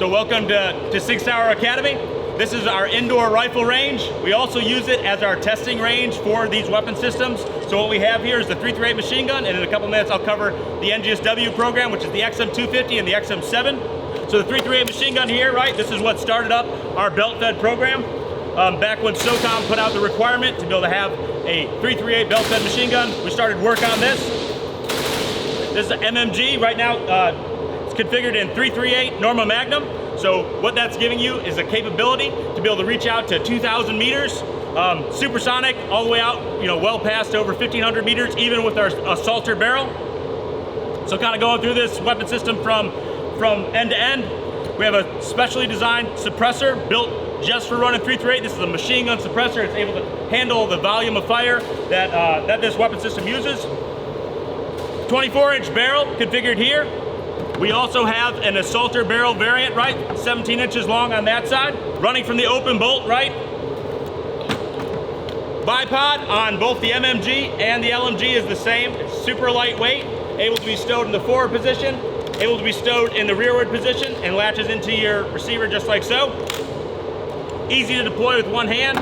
So welcome to Sig Academy. This is our indoor rifle range. We also use it as our testing range for these weapon systems. So what we have here is the 338 machine gun, and in a couple minutes I'll cover the ngsw program, which is the XM250 and the XM7. So the 338 machine gun here, right, this is what started up our belt-fed program. Back when SOCOM put out the requirement to be able to have a 338 belt-fed machine gun, we started work on this. This is an MMG. Right now, it's configured in 338 Norma Magnum. So what that's giving you is a capability to be able to reach out to 2,000 meters, supersonic, all the way out, well past over 1,500 meters, even with our assaulter barrel. So kind of going through this weapon system from end to end. We have a specially designed suppressor built just for running 338. This is a machine gun suppressor. It's able to handle the volume of fire that this weapon system uses. 24-inch barrel configured here. We also have an assaulter barrel variant, right? 17 inches long on that side. Running from the open bolt, right? Bipod on both the MMG and the LMG is the same. It's super lightweight, able to be stowed in the forward position, able to be stowed in the rearward position, and latches into your receiver just like so. Easy to deploy with one hand,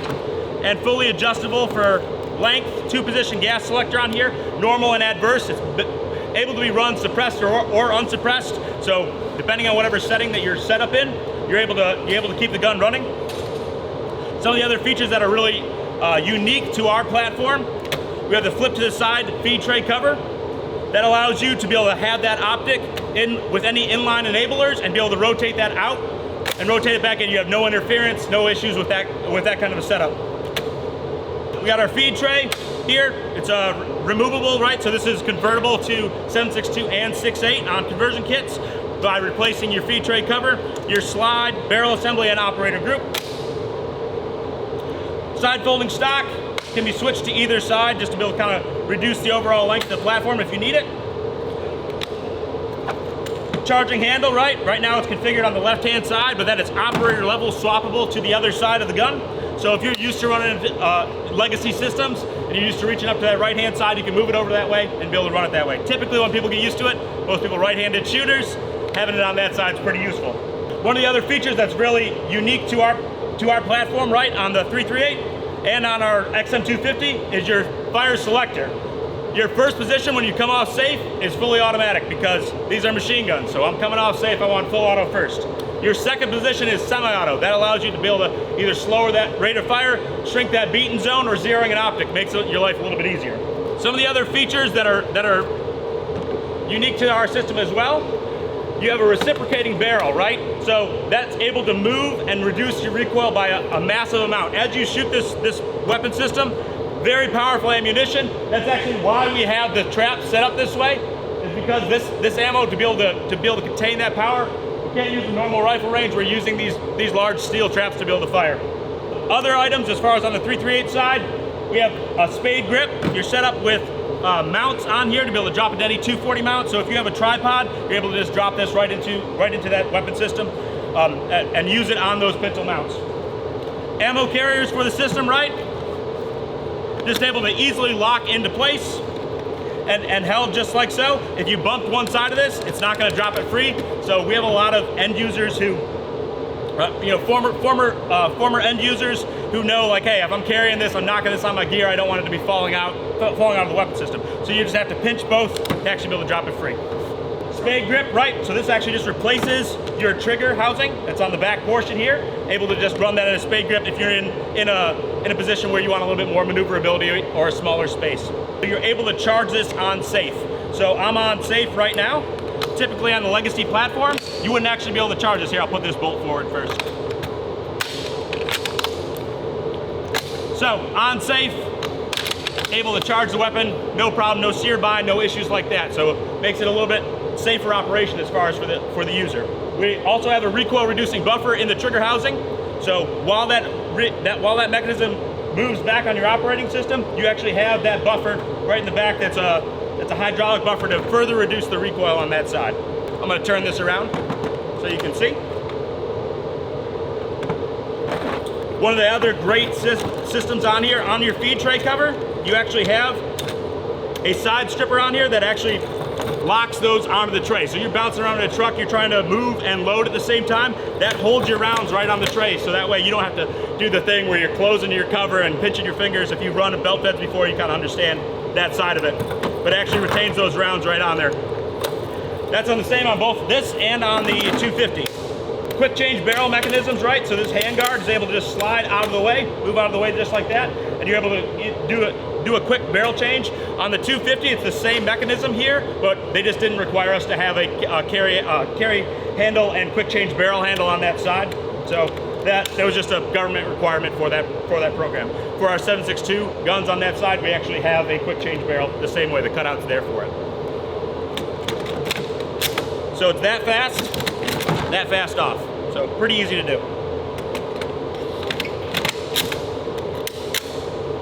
and fully adjustable for length. 2-position gas selector on here, normal and adverse. It's able to be run suppressed or unsuppressed. So depending on whatever setting that you're set up in, you're able to keep the gun running. Some of the other features that are really unique to our platform, we have the flip to the side feed tray cover. That allows you to be able to have that optic in with any inline enablers and be able to rotate that out and rotate it back in. You have no interference, no issues with that kind of a setup. We got our feed tray here. It's removable, right? So this is convertible to 7.62 and 6.8 on conversion kits by replacing your feed tray cover, your slide, barrel assembly, and operator group. Side folding stock can be switched to either side just to be able to kind of reduce the overall length of the platform if you need it. Charging handle, right? Right now it's configured on the left-hand side, but then it's operator level swappable to the other side of the gun. So if you're used to running legacy systems and you're used to reaching up to that right-hand side, you can move it over that way and be able to run it that way. Typically when people get used to it, most people right-handed shooters, having it on that side is pretty useful. One of the other features that's really unique to our platform, right, on the 338 and on our XM250 is your fire selector. Your first position when you come off safe is fully automatic because these are machine guns. So I'm coming off safe, I want full auto first. Your second position is semi-auto. That allows you to be able to either slower that rate of fire, shrink that beaten zone, or zeroing an optic. Makes your life a little bit easier. Some of the other features that are unique to our system as well, you have a reciprocating barrel, right? So that's able to move and reduce your recoil by a massive amount. As you shoot this weapon system, very powerful ammunition. That's actually why we have the trap set up this way, is because this ammo, to be able to contain that power, we can't use a normal rifle range. We're using these large steel traps to be able to fire. Other items, as far as on the 338 side, we have a spade grip. You're set up with mounts on here to be able to drop into any 240 mount. So if you have a tripod, you're able to just drop this right into that weapon system and use it on those pintle mounts. Ammo carriers for the system, right? Just able to easily lock into place and held just like so. If you bumped one side of this, it's not going to drop it free. So we have a lot of end users who, former end users who know, like, hey, if I'm carrying this, I'm knocking this on my gear, I don't want it to be falling out of the weapon system. So you just have to pinch both to actually be able to drop it free. Spade grip, right? So this actually just replaces your trigger housing that's on the back portion here. Able to just run that in a spade grip if you're in a position where you want a little bit more maneuverability or a smaller space. So you're able to charge this on safe. So I'm on safe right now. Typically on the legacy platform, you wouldn't actually be able to charge this. Here, I'll put this bolt forward first. So on safe, able to charge the weapon, no problem, no sear bind, no issues like that. So it makes it a little bit safer operation as far as for the user. We also have a recoil reducing buffer in the trigger housing. So while that mechanism moves back on your operating system, you actually have that buffer right in the back. That's a hydraulic buffer to further reduce the recoil on that side. I'm going to turn this around so you can see. One of the other great systems on here, on your feed tray cover, you actually have a side stripper on here that actually locks those onto the tray. So you're bouncing around in a truck, you're trying to move and load at the same time, that holds your rounds right on the tray. So that way you don't have to do the thing where you're closing your cover and pinching your fingers. If you've run a belt feds before, you kind of understand that side of it. But it actually retains those rounds right on there. That's on the same on both this and on the 250. Quick change barrel mechanisms, right? So this handguard is able to just slide out of the way, move out of the way just like that, and you're able to do a quick barrel change. On the 250, it's the same mechanism here, but they just didn't require us to have a carry handle and quick change barrel handle on that side. So that was just a government requirement for that program. For our 7.62 guns on that side, we actually have a quick change barrel the same way. The cutout's there for it. So it's that fast off. So pretty easy to do.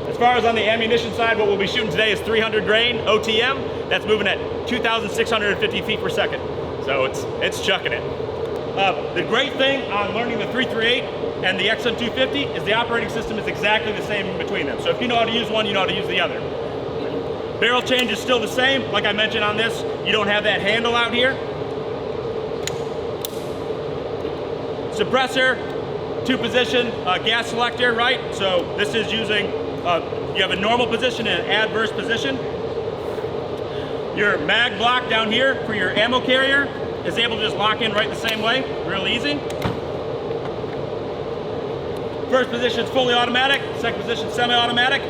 As far as on the ammunition side, what we'll be shooting today is 300 grain OTM. That's moving at 2,650 feet per second. So it's chucking it. The great thing on learning the 338 and the XM250 is the operating system is exactly the same in between them. So if you know how to use one, you know how to use the other. Barrel change is still the same. Like I mentioned on this, you don't have that handle out here. Suppressor, 2-position gas selector, right? So this is using, you have a normal position and an adverse position. Your mag block down here for your ammo carrier is able to just lock in right the same way, real easy. First position is fully automatic, second position semi-automatic.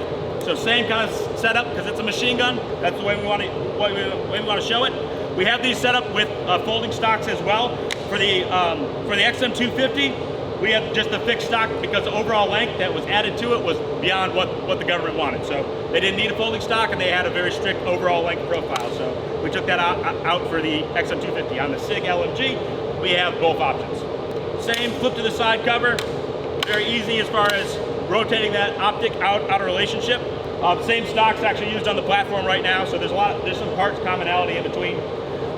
So same kind of setup because it's a machine gun. That's the way we want to show it. We have these set up with folding stocks as well. For the XM250, we have just a fixed stock because the overall length that was added to it was beyond what the government wanted. So they didn't need a folding stock and they had a very strict overall length profile. So we took that out for the XM250. On the Sig LMG, we have both options. Same flip to the side cover. Very easy as far as rotating that optic out of relationship. The same stock's actually used on the platform right now, so there's some parts commonality in between.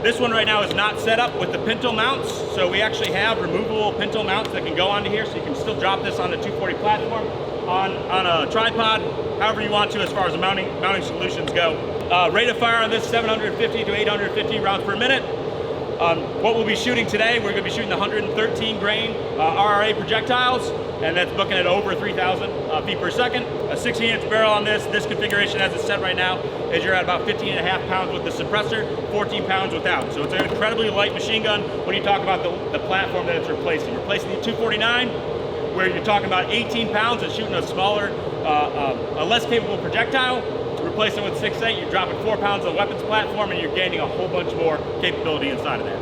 This one right now is not set up with the pintle mounts, so we actually have removable pintle mounts that can go onto here, so you can still drop this on the 240 platform, on a tripod, however you want to as far as the mounting solutions go. Rate of fire on this, 750 to 850 rounds per minute. What we'll be shooting today, we're going to be shooting the 113 grain RRA projectiles, and that's booking at over 3,000 feet per second. A 16-inch barrel on this configuration as it's set right now is you're at about 15.5 pounds with the suppressor, 14 pounds without. So it's an incredibly light machine gun when you talk about the platform that it's replacing. Replacing the 249, where you're talking about 18 pounds and shooting a smaller, a less capable projectile. Replacing with 6.8, you're dropping 4 pounds on the weapons platform and you're gaining a whole bunch more capability inside of that.